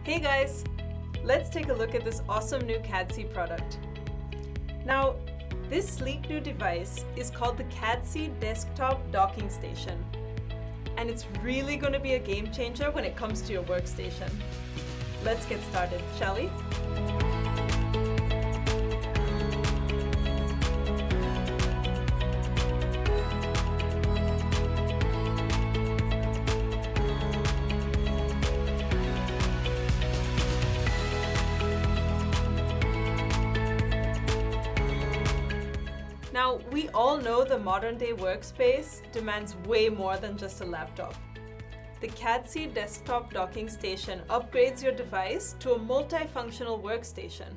Hey guys, let's take a look at this awesome new Cadyce product. Now, this sleek new device is called the Cadyce Desktop Docking Station, and it's really going to be a game changer when it comes to your workstation. Let's get started, shall we? Now, we all know the modern-day workspace demands way more than just a laptop. The Cadyce Desktop Docking Station upgrades your device to a multifunctional workstation.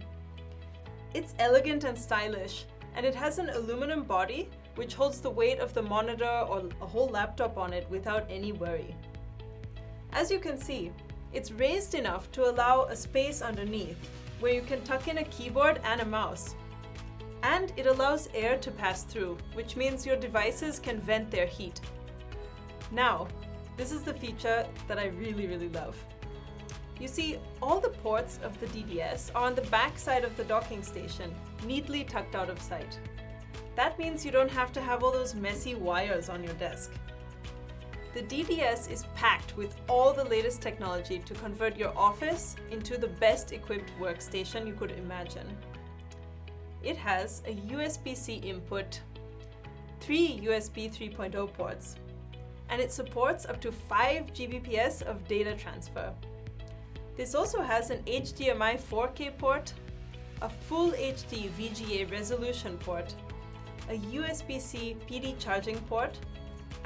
It's elegant and stylish, and it has an aluminum body which holds the weight of the monitor or a whole laptop on it without any worry. As you can see, it's raised enough to allow a space underneath where you can tuck in a keyboard and a mouse. And it allows air to pass through, which means your devices can vent their heat. Now, this is the feature that I really love. You see, all the ports of the DDS are on the back side of the docking station, neatly tucked out of sight. That means you don't have to have all those messy wires on your desk. The DDS is packed with all the latest technology to convert your office into the best equipped workstation you could imagine. It has a USB-C input, 3 USB 3.0 ports, and it supports up to 5 Gbps of data transfer. This also has an HDMI 4K port, a full HD VGA resolution port, a USB-C PD charging port,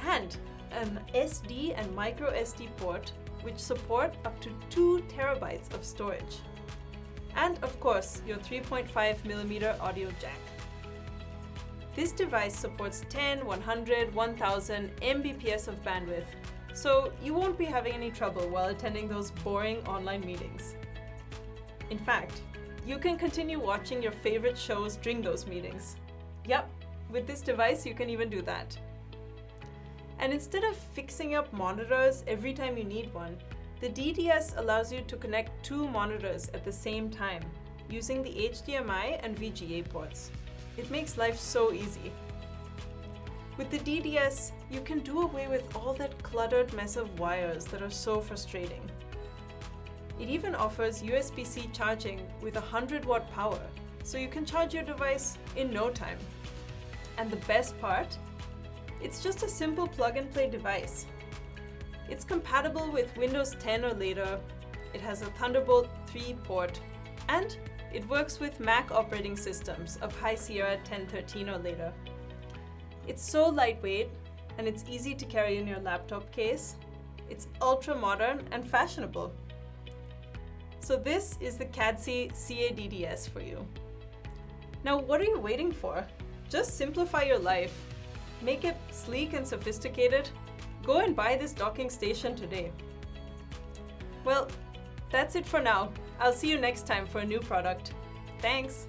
and an SD and microSD port which support up to 2 terabytes of storage. And of course, your 3.5mm audio jack. This device supports 10, 100, 1000 Mbps of bandwidth, so you won't be having any trouble while attending those boring online meetings. In fact, you can continue watching your favorite shows during those meetings. Yep, with this device you can even do that. And instead of fixing up monitors every time you need one, the DDS allows you to connect 2 monitors at the same time using the HDMI and VGA ports. It makes life so easy. With the DDS, you can do away with all that cluttered mess of wires that are so frustrating. It even offers USB-C charging with 100-watt power, so you can charge your device in no time. And the best part? It's just a simple plug-and-play device. It's compatible with Windows 10 or later, it has a Thunderbolt 3 port, and it works with Mac operating systems of High Sierra 1013 or later. It's so lightweight, and it's easy to carry in your laptop case. It's ultra modern and fashionable. So this is the Cadyce CADDS for you. Now what are you waiting for? Just simplify your life. Make it sleek and sophisticated. Go and buy this docking station today. Well, that's it for now. I'll see you next time for a new product. Thanks!